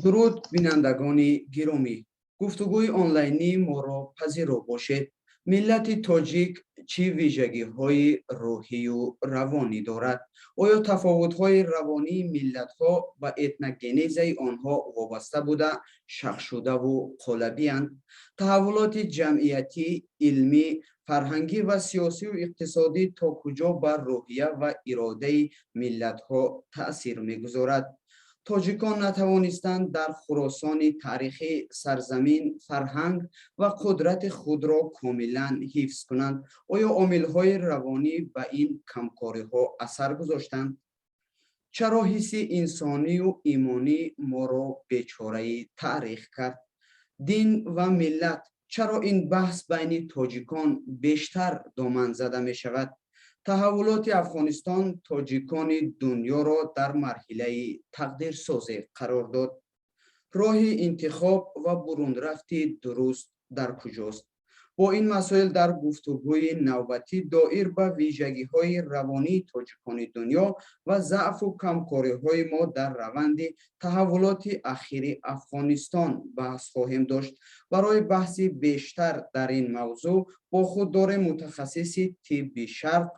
درود بینندگان گرامی، گفتگوی آنلاینی ما را پذیرا باشید. ملت تاجیک چه ویژگی‌های روحی و روانی دارد؟ آیا تفاوت‌های روانی ملت‌ها به اتنوگنز آنها وابسته بوده، شخص‌شده و قالبی‌اند؟ تحولات جمعیتی، علمی، فرهنگی و سیاسی و اقتصادی تا کجا بر روحیه و اراده ملت‌ها تأثیر می‌گذارد؟ تاجیکان نتوانستند در خراسان تاریخی سرزمین، فرهنگ و قدرت خود را کاملا حفظ کنند. آیا عامل‌های روانی به این کمکاری‌ها اثر گذاشتند؟ چرا حس انسانی و ایمانی ما را بیچاره تاریخ کرد؟ دین و ملت، چرا این بحث بین تاجیکان بیشتر دامن زده می شود؟ تحولات افغانستان تاجیکان دنیا را در مرحله تقدیر سازی قرار داد. راه انتخاب و برون رفتی درست در کجاست؟ با این مسائل در گفتگوی نوبتی دایر به ویژگی‌های روانی تاجیکان دنیا و ضعف و کمکاری‌های ما در روند تحولات اخیر افغانستان بحث خواهیم داشت. برای بحث بیشتر در این موضوع با خود داریم متخصص طب شرق،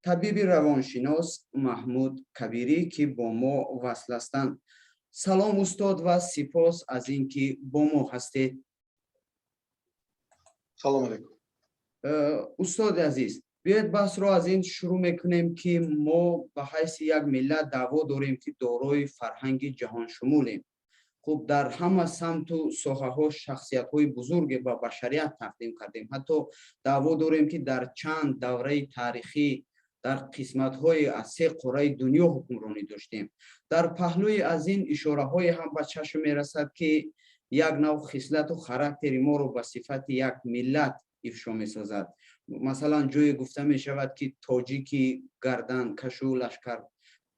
طبیب روانشناس محمود کبیری که با ما وصل هستند. سلام استاد و سپاس از اینکه با ما هستید. سلام علیکم. استاد عزیز، بیاید بحث را از این شروع میکنیم که ما به حیث یک ملت دعوا داریم که دارای فرهنگ جهان شمولیم. خب در همه سمت و ساحه ها شخصیت های بزرگ با بشریت تقدیم کردیم. حتی دعوا داریم که در چند دوره تاریخی در قسمت های از 3 قاره دنیا حکمرانی داشتیم. در پهلوی از این اشاره های هم به چشم می رسد که یک نوع خصلت و خاراکتر ما رو به صفت یک ملت افشا می سازد. مثلا جای گفته می شود که تاجیکی گردن کشو لشکر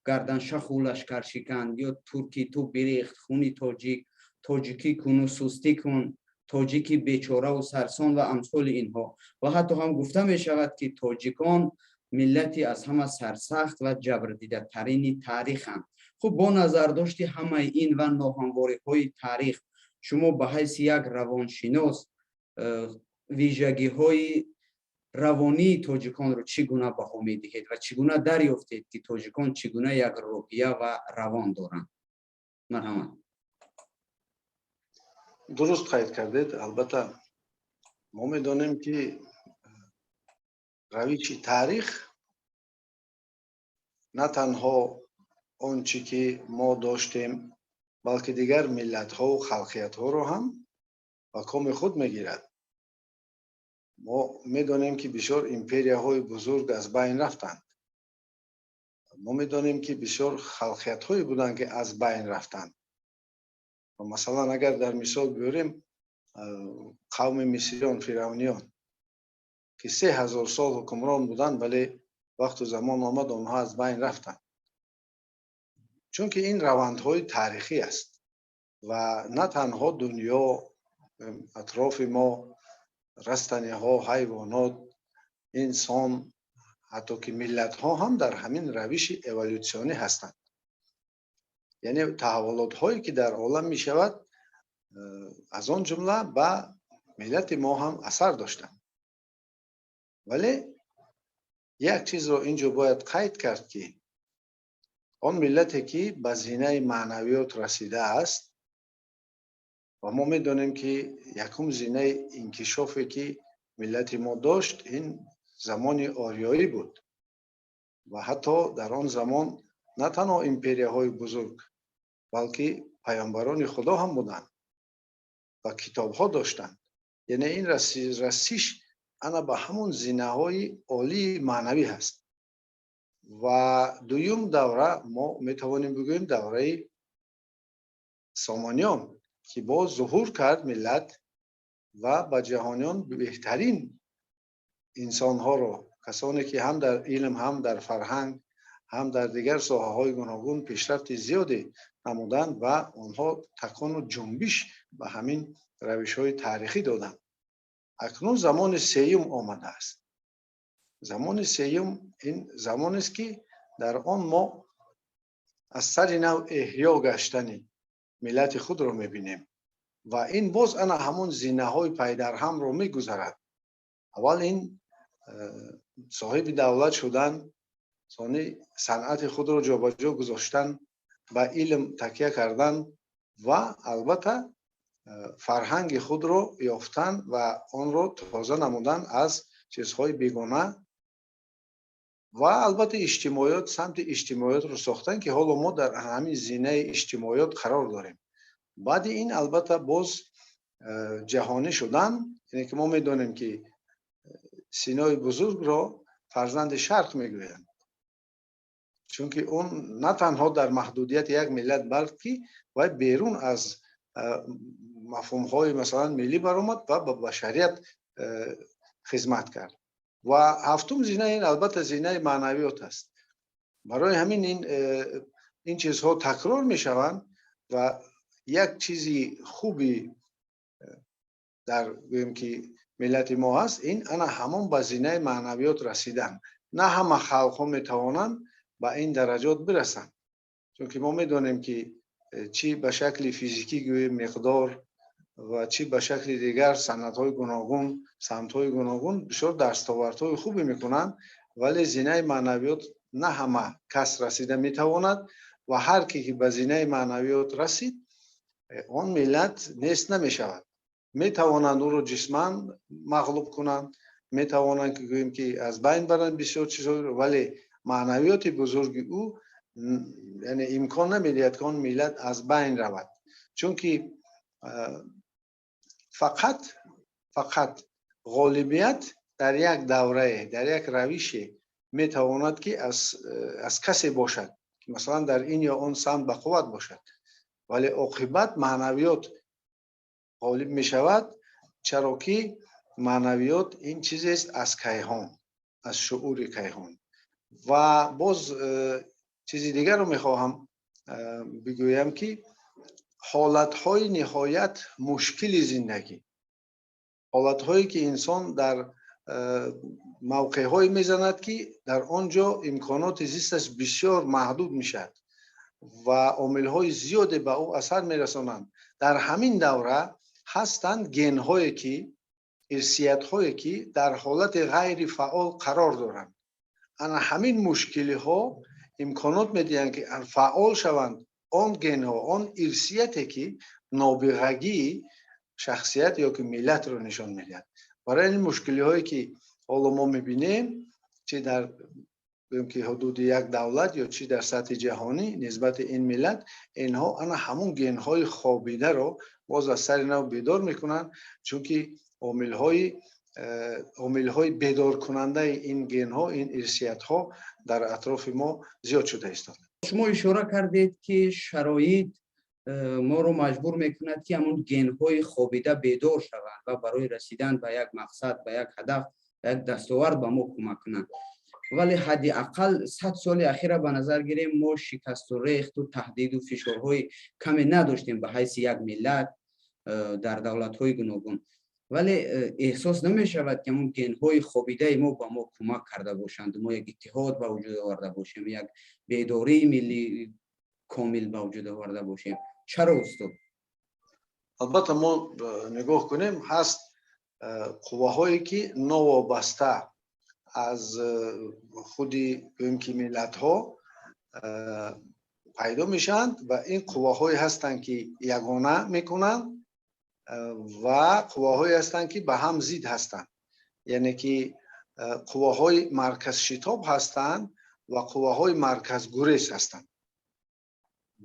گردن شخ و لشکر شکن، یا ترکی تو بریخت خونی تاجیکی کن و سستی کن، تاجیکی بیچاره و سرسان و امثال اینها. و حتی هم گفته می شود که تاجیکان ملتی از همه سرسخت و جبردیده ترین تاریخ هم. خب با نظر داشتی همه این و ناهمواری های تاریخ، شما به حیث یک روانشناس ویژگی های روانی تاجیکان رو چگونه بها می‌دهید و چگونه دریافتید که تاجیکان چگونه یک روحیه و روان دارند؟ مرحمت. درست قید کردید. البته ما می‌دانیم که روش تاریخ نه تنها آنچه که ما داشتیم بلکه دیگر ملت‌ها و خلقیت‌ها رو هم به کام خود می‌گیرد. ما می‌دانیم که بسیار امپریاهای بزرگ از بین رفتند. ما می‌دانیم که بسیار خلقیت‌هایی بودند که از بین رفتند. مثلا اگر در مثال بیاریم قوم مصریان فرعونیان که 3000 سال حکمران بودند، ولی وقت و زمان آمد آنها از بین رفتند. چون که این روندهای تاریخی است و نه تنها دنیا، اطراف ما، رستنی ها، حیوانات، انسان، حتی که ملت ها هم در همین روش اِوولوشنی هستند. یعنی تحولات هایی که در عالم می شود از آن جمله به ملت ما هم اثر داشتند. ولی یک چیز رو اینجا باید قید کرد که آن ملتی که به زینه معنویات رسیده است و ما می‌دانیم که یکم زینه انکشافی که ملت ما داشت این زمان آریایی بود و حتی در آن زمان نه تنها امپریاهای بزرگ بلکه پیامبران خدا هم بودند و کتاب‌ها داشتند. یعنی این رسیش انا به همون زینه‌های عالی معنوی هست. و دویم دوره ما میتوانیم بگوییم دوره سامانیان که باز ظهور کرد ملت و به جهانیان بهترین انسان‌ها را، کسانی که هم در علم، هم در فرهنگ، هم در دیگر ساحه‌های گوناگون پیشرفت زیادی نمودند و آنها تکان و جنبش به همین روش‌های تاریخی دادند. اکنون زمان سیوم آمده است. زمان سیوم این زمان است که در آن ما از سر نوع احیا گشتنی ملت خود رو میبینیم و این باز انا همون زینه های پای در هم رو میگذرد. اول این صاحب دولت شدن، ثانی صنعت خود رو جابجا گذاشتن، به علم تکیه کردن و البته فرهنگ خود رو یافتن و آن رو تازه نمودن از چیزهای بیگانه و البته اجتماعیات، سمت اجتماعیات رو ساختن که حالا ما در همین زینه اجتماعیات قرار داریم. بعد این البته باز جهانی شدن، یعنی که ما میدونیم که سینای بزرگ را فرزند شرق میگویند، چون که اون نه تنها در محدودیت یک ملت بلکه و بیرون از مفهوم های مثلا ملی برآمد و به بشریت خدمت کرد. و هفتم زینه این البته زینه معنویات است. برای همین این چیزها تکرار می شوند و یک چیزی خوبی در گویم که ملت ما هست، این انا همون به زینه معنویات رسیدن. نه همه خلق ها می توانند به این درجات برسند، چون که ما می دانیم که چی به شکل فیزیکی گویم مقدار و چی به شکل دیگر صنعت های گوناگون، سمت های گوناگون بسیار دستاورد های خوبی میکنند، ولی زینه معنویات نه همه کس رسیده میتواند و هر کی که به زینه معنویات رسید آن ملت نیست نمیشود. میتوانند او رو جسماً مغلوب کنند، میتوانند که گوییم که از بین برند بسیار چیزها، ولی معنویات بزرگ او یعنی امکان نمیدهد که آن ملت از بین رود، چون که فقط غالبیت در یک دوره، در یک روش میتواند که از کسی باشد که مثلا در این یا آن سمت به قوت باشد، ولی عاقبت معنویات غالب می شود، چرا که معنویات این چیزی است از کیهان، از شعور کیهان. و باز چیزی دیگر رو میخواهم بگویم که حالتهای نهایت مشکل زندگی، حالتهایی که انسان در موقعهایی میزند که در آنجا امکانات زیستش بسیار محدود میشد و عاملهای زیادی به او اثر میرسانند، در همین دوره هستند گنهایی که ارثیت‌هایی که در حالت غیر فعال قرار دارند. انا همین مشکلی ها امکانات میدهند که فعال شوند آن گنها، آن ارثیتی که نابغگی شخصیت یا که ملت رو نشان میدهد. برای این مشکلی هایی که حالا ما میبینیم چه در که حدود یک دولت یا چی در سطح جهانی نسبت این ملت، اینها انا همون گنهای خوابیده رو باز از سر نو بیدار میکنن، چون که عامل‌های بیدار کننده این گنها، این ارثیت ها در اطراف ما زیاد شده است. شما اشاره کردید که شرایط ما رو مجبور میکند که همون گنهای خوابیده بیدار شوند و برای رسیدن به یک مقصد، به یک هدف، به یک دستاورد به ما کمک کنند. ولی حداقل 100 سال اخیر به نظر گیریم ما شکست و ریخت و تهدید و فشارهای کمی نداشتیم به حیث یک ملت در دولت‌های گوناگون، ولی احساس نمی شود که اون گنهای خوابیده ما به ما کمک کرده باشند، ما یک اتحاد به وجود آورده باشیم، یک بیداری ملی کامل به وجود آورده باشیم. چرا استاد؟ البته ما نگاه کنیم هست قواهایی که نوابسته از خودی که ملت ها پیدا میشند و این قواهایی هستند که یگانه میکنند و قواهایی هستند که به هم ضد هستند، یعنی که قواهای مرکز شتاب هستند و قواهای مرکز گریز هستند.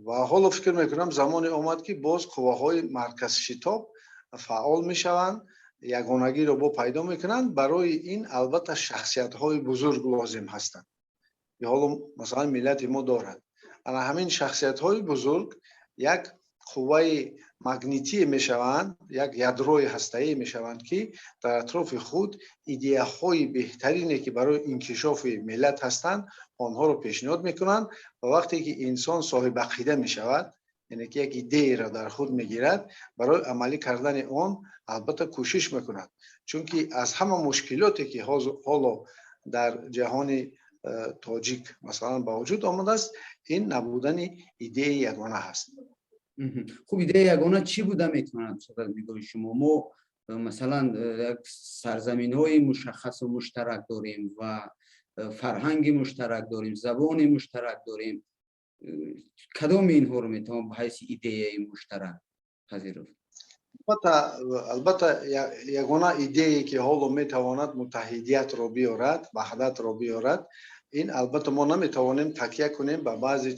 و حالا فکر میکنم زمانی آمد که باز قواهای مرکز شتاب فعال میشوند، یگانگی رو با پیدا میکنند. برای این البته شخصیت های بزرگ لازم هستند. یا حالا مثلا ملت ما دارد، اما همین شخصیت های بزرگ یک قوه مگنیتی میشوند، یک یادروی هسته‌ای میشوند که در اطراف خود ایده های بهترینی که برای انکشاف ملت هستند آنها رو پیشنهاد میکنند و وقتی که انسان صاحب عقیده میشود، یعنی که یک ایده را در خود میگیرد، برای عملی کردن آن البته کوشش میکند، چون که از همه مشکلاتی که حالا در جهان تاجیک مثلا با وجود آمده است، این نبودن ایده یگانه هست. خب ایده یگانه چی بوده میتواند صدق نگاه شما؟ ما مثلا یک سرزمین های مشخص و مشترک داریم و فرهنگ مشترک داریم، زبان مشترک داریم. کدام اینها رو میتوان به حیث ایده مشترک پذیرفت؟ البته یگانه ایده که حالا میتواند متحدیت را بیارد، وحدت را بیارد، این البته ما نمیتوانیم تکیه کنیم به بعضی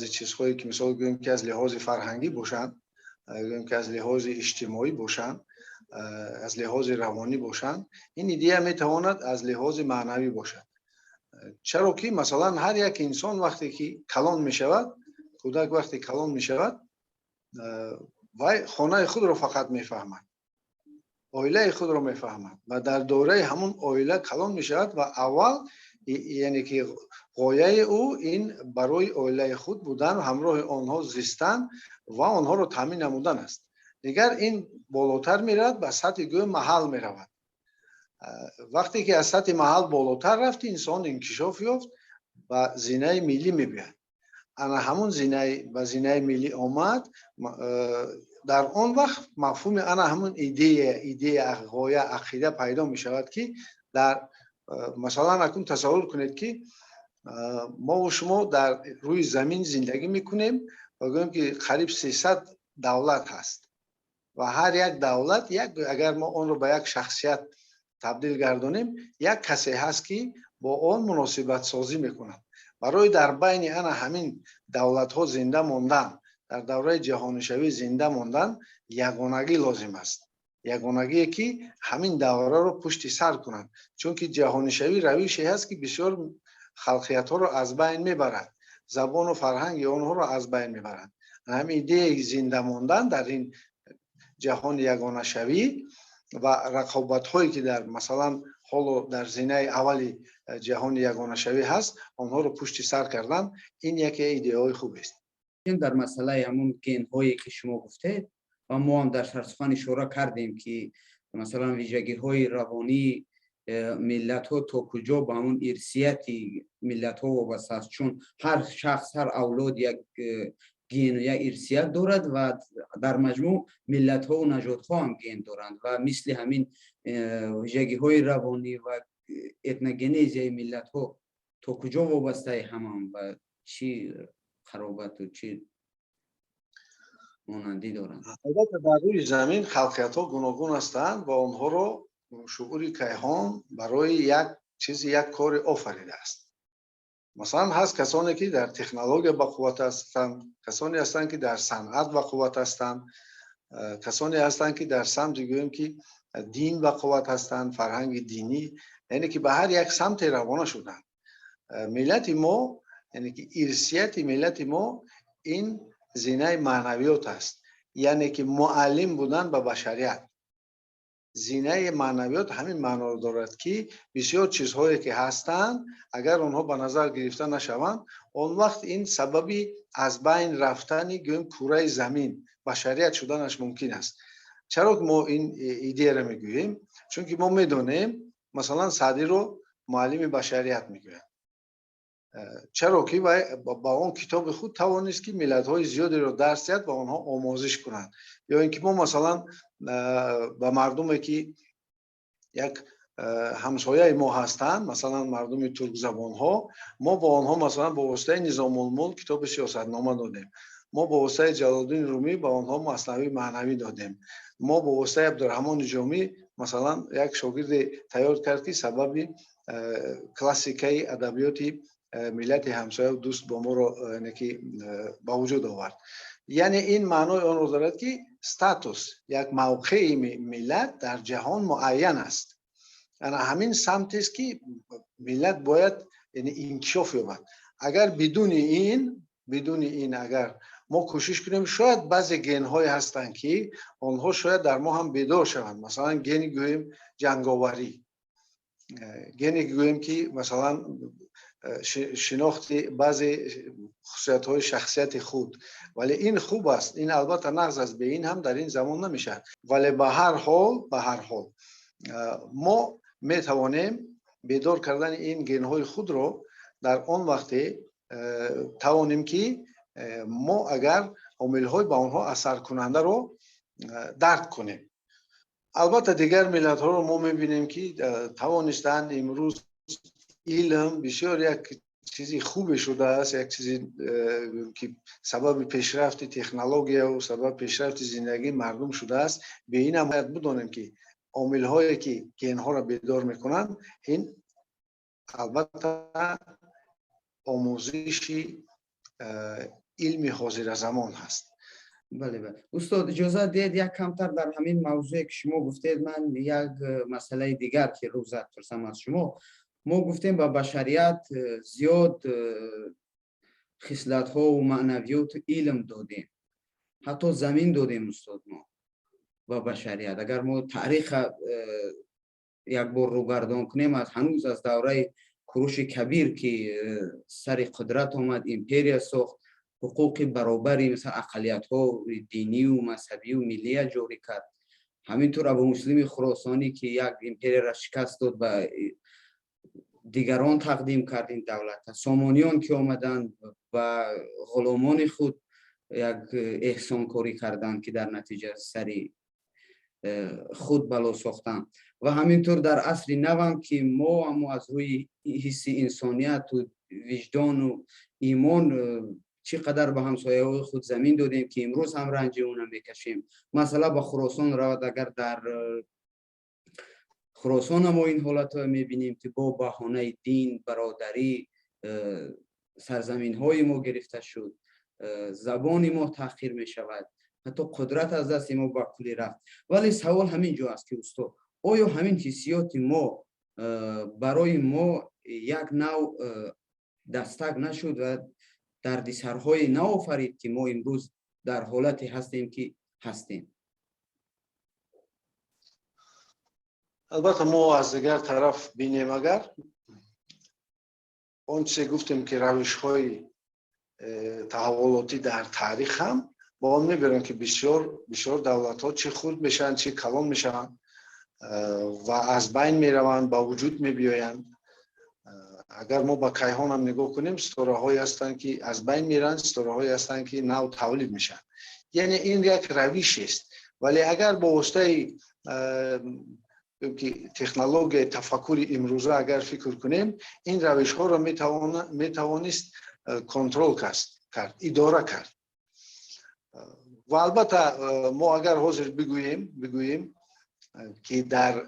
چیزهایی که مثال گوییم که از لحاظ فرهنگی باشند، گوییم که از لحاظ اجتماعی باشند، از لحاظ روانی باشند. این ایده میتواند از لحاظ معنوی باشد. چرا که مثلا هر یک انسان وقتی که کلان میشود، کودک وقتی کلان میشود، وای خانه خود رو فقط میفهمد، عائله خود رو میفهمد و در دوره همون عائله کلان میشود و اول یعنی که غایه او این برای عائله خود بودن و همراه آنها زیستن و آنها رو تامین نمودن است. دیگر این بالاتر میرد به سطح گوی محل میرود. وقتی که از سطح محل بالاتر رفت انسان انکشاف یافت و زینه ملی میبیاد. انا همون زینه ملی آمد، در آن وقت مفهوم انا همون ایده غایه عقیده پیدا می شود که در مثلا اکنون تصور کنید که ما و شما در روی زمین زندگی میکنیم و گوییم که قریب 300 دولت هست و هر یک دولت اگر ما اون رو به یک شخصیت تبدیل گردونیم، یک کسی هست که با آن مناسبت سازی میکنند. برای در بین انا همین دولت ها زنده ماندن، در دوره جهانی شوی زنده ماندن، یگانگی لازم است. یگانگی که همین دوره رو پشت سر کنند، چون که جهانی شوی روشی هست که بسیار خلقیت ها رو از بین میبرد، زبان و فرهنگ آنها رو از بین میبرد. همین ایده زنده ماندن در این جهان یگانه شوی و رقابت هایی که در مثلا حالا در زینه اولی جهان یگانه شوی هست، آنها رو پشت سر کردن، این یکی ایده های خوب است. در مسئله همون گین هایی که شما گفته و ما هم در سرسخن اشاره کردیم که مثلا ویژگی های روانی ملت ها تا کجا با همون ارثیتی ملت ها وابسته است، چون هر شخص هر اولاد یک گین و یک ارثیت دارد و در مجموع ملت ها و نژاد ها هم گین دارند و مثل همین ویژگی های روانی و اتنوگنیزی ملت ها تا کجا وابسته هم و چی خرابت و چی مانندی دارند. البته در روی زمین خلقیت ها گوناگون هستند و آنها رو شعور کیهان برای یک کار آفریده است. مثلا هست کسانی که در تکنولوژی با قوت هستند، کسانی هستند که در صنعت با قوت هستند، کسانی هستند که در سمت گوییم که دین با قوت هستند، فرهنگ دینی، یعنی که به هر یک سمت روانه شدند. ملت ما یعنی که ارثیت ملت ما این زینه معنویات است، یعنی که معلم بودن به بشریت. زینه معنویات همین معنا رو دارد که بسیار چیزهایی که هستند اگر اونها به نظر گرفته نشوند، اون وقت این سببی از بین رفتن گویم کره زمین بشریت شدنش ممکن است. چرا که ما این ایده را میگوییم؟ چون که ما میدونیم مثلا سعدی رو معلم بشریت میگویند. چرا که با اون کتاب خود توانست که ملت های زیادی رو درس دهد و آنها آموزش کنند. یا اینکه ما مثلا با مردمی که یک همسایه ما هستند، مثلا مردم ترک زبان ها، ما با آنها مثلا با واسطه نظام الملک کتاب سیاستنامه دادیم، ما با واسطه جلال‌الدین رومی با آنها مثنوی معنوی دادیم، ما با واسطه عبدالرحمن جامی مثلا یک شاگرد تیار کرد که سبب کلاسیکه ادبیات ملت همسایه و دوست با ما رو با وجود آورد. یعنی این معنای آن رو دارد که استاتوس یک موقع ملت در جهان معین است. یعنی همین سمت است که ملت باید یعنی انکشاف یابد. اگر بدون این اگر ما کوشش کنیم، شاید بعضی گن های هستند که آنها شاید در ما هم بیدار شوند. مثلا گن گویم جنگاوری، گن گویم که مثلا شناخت بعضی خصوصیت های شخصیت خود، ولی این خوب است. این البته نقض است، به این هم در این زمان نمیشه، ولی به هر حال ما می توانیم بیدار کردن این گن های خود رو در آن وقت توانیم که ما اگر عامل‌های با آنها اثر کننده رو درک کنیم. البته دیگر ملت‌ها رو ما می‌بینیم که توانستند امروز علم بسیار یک چیزی خوبی شده است، یک چیزی که سبب پیشرفت تکنولوژی و سبب پیشرفت زندگی مردم شده است. به این هم باید بدانیم که عامل‌هایی که اینها را بیدار می‌کنند، این البته آموزش علم حاضر زمان هست. بله بله استاد اجازه دید یک کمتر در همین موضوعی که شما گفتید من یک مسئله دیگر که رو زد پرسم از شما. ما گفتیم با بشریت زیاد خصلت ها و معنویات و علم دادیم، حتی زمین دادیم استاد ما با بشریت. اگر ما تاریخ یک بار روگردان کنیم از هنوز از دوره کوروش کبیر که سر قدرت آمد، امپریا ساخت، حقوق برابری مثل اقلیت ها دینی و مذهبی و ملی جاری کرد. همینطور ابو مسلم خراسانی که یک امپریا را شکست داد به دیگران تقدیم کرد این دولت. سامانیان که آمدند و غلامان خود یک احسانکاری کردند که در نتیجه سری خود بلا ساختند. و همینطور در عصر نو که ما اما از روی حس انسانیت و وجدان و ایمان چقدر به همسایه خود زمین دادیم که امروز هم رنج اون میکشیم. مثلا با خراسان رود، اگر در خراسان ما این حالت رو میبینیم که با بهانه دین، برادری سرزمین های ما گرفته شد، زبان ما تأخیر می شود، حتی قدرت از دست ما با کلی رفت. ولی سوال همین جا است که استاد آیا همین حسیات ما برای ما یک نوع دستک نشد و دردسرهای نو آفرید که ما امروز در حالتی هستیم که هستیم؟ البته ما از دیگر طرف بینیم، اگر آنچه گفتیم که روش‌های تحولاتی در تاریخ هم با آن میبرن که بسیار دولت‌ها چه خرد میشن چه کلان میشن و از بین میروند، با وجود میبیایند. اگر ما با کیهان هم نگاه کنیم، ستاره‌هایی هستند که از بین میرن، ستاره‌هایی هستند که نو تولید میشن. یعنی این یک روش است. ولی اگر با واسطه که تکنولوژی تفکر امروزه اگر فکر کنیم، این روش ها را میتوانست کنترل کرد، اداره کرد. و البته ما اگر حاضر بگوییم که در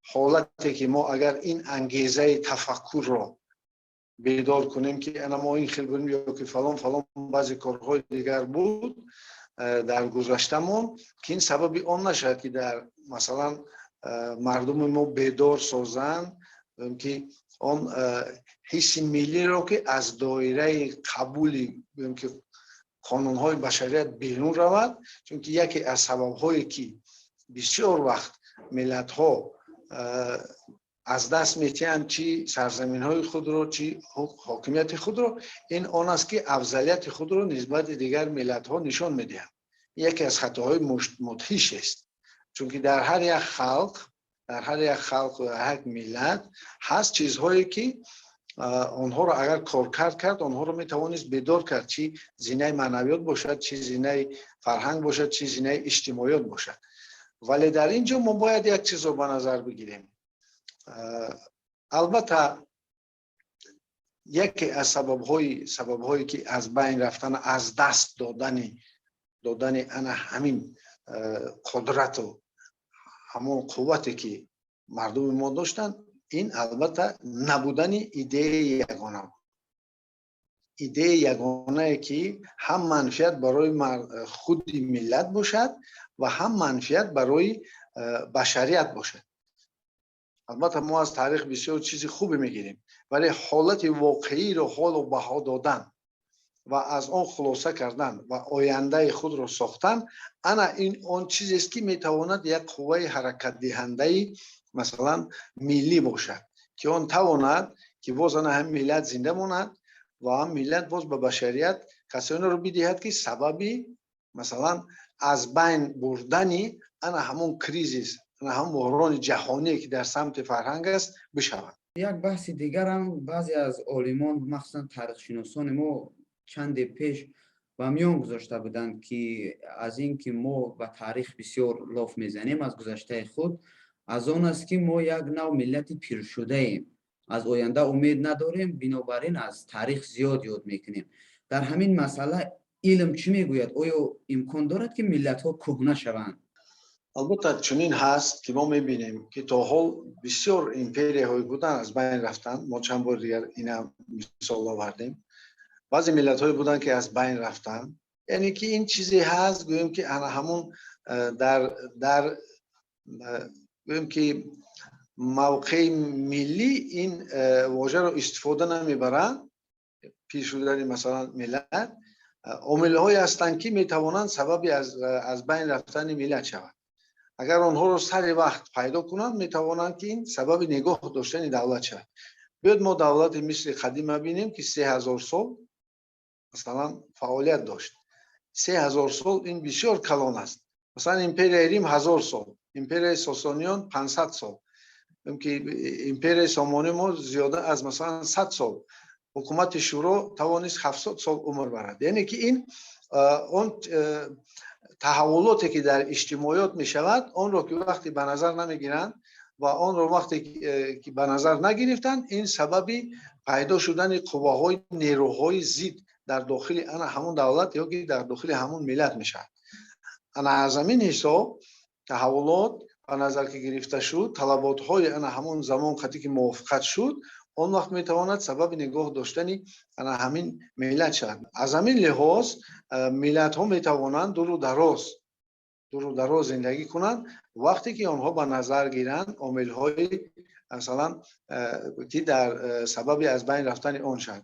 حالتی که ما اگر این انگیزه تفکر را بیدار کنیم که انا ما این خیلی بریم یا که فلان بعضی کارهای دیگر بود در گذشتمون، که این سببی آن نشد که در مثلا مردم ما بیدار سازند که آن حس ملی را که از دایره قبولی که قانون‌های بشریت بیرون رود. چون که یکی از سبب‌هایی که بسیار وقت ملت‌ها از دست می‌دهند چی سرزمین‌های خود را چی حاکمیت خود را، این آن است که افضلیت خود را نسبت دیگر ملت‌ها نشان می‌دهند. یکی از خطاهای مدهش است. چون که در هر یک خلق و هر یک ملت هست چیزهایی که آنها را اگر کار کرد آنها را میتوانست بیدار کرد، چی زینه معنویات باشد، چی زینه فرهنگ باشد، چی زینه اجتماعیات باشد. ولی در اینجا ما باید یک چیز را به نظر بگیریم. البته یکی از سبب‌هایی که از بین رفتن، از دست دادن انا همین قدرت و همون قوتی که مردم ما داشتن، این البته نبودن ایده یگانه که هم منفعت برای خود ملت باشد و هم منفعت برای بشریت باشد. البته ما از تاریخ بسیار چیزی خوبی میگیریم، ولی حالت واقعی رو حال و بها دادن و از آن خلاصه کردن و آینده خود را ساختن، انا این آن چیزی است که میتواند یک قوه حرکت دهنده مثلا ملی باشد که آن تواند که باز هم ملت زنده ماند و هم ملت باز به بشریت کسانی رو بدهد که سببی مثلا از بین بردنی انا همون کریزیس، انا همون بحران جهانی که در سمت فرهنگ است بشود. یک بحث دیگر هم بعضی از عالمان مخصوصا تاریخ شناسان ما چند پیش و میان گذاشته بودند که از این که ما به تاریخ بسیار لاف میزنیم از گذشته خود، از آن است که ما یک نوع ملت پیر شده ایم، از آینده امید نداریم، بنابراین از تاریخ زیاد یاد میکنیم. در همین مسئله علم چی میگوید؟ آیا امکان دارد که ملت ها کهنه شوند؟ البته چنین هست که ما میبینیم که تا حال بسیار ایمپری های بودن از بین رفتن. ما چند بار دیگر اینا مثال آوردیم. بعضی ملت های بودن که از بین رفتن. یعنی که این چیزی هست گویم که همون در گویم که موقع ملی این واژه رو استفاده نمیبرن. پیر شدن مثلا ملت عامل های هستند که میتوانند سببی از بین رفتن ملت شوند. اگر آنها رو سر وقت پیدا کنند میتوانند که این سبب نگاه داشتن دولت شود. بیاید ما دولت مصر قدیم ببینیم که 3000 سال مثلا فعالیت داشت. 3000 سال این بسیار کلان است. مثلا امپریا ریم 1000 سال، امپریا ساسانیان 500 سال، که امپریا سامانی ما زیاده از مثلا 100 سال. حکومت شورا توانست 700 سال عمر برد. یعنی که این اون تحولاتی که در اجتماعات می شود آن را که وقتی به نظر نمی گیرند و آن را وقتی که به نظر نگرفتند، این سببی پیدا شدن قواهای نیروهای ضد در داخل همون دولت یا که در داخل همون ملت می شود. از زمین حساب تحولات به نظر که گرفته شد، طلبات های همون زمان خطی که موافقت شد، اون وقت می تواند سبب نگاه داشتنی همین ملت شد. از همین لحاظ ملت ها می توانند دور و دراز زندگی کنند وقتی که آنها به نظر گیرند عامل های مثلا که در سبب از بین رفتن آن شد.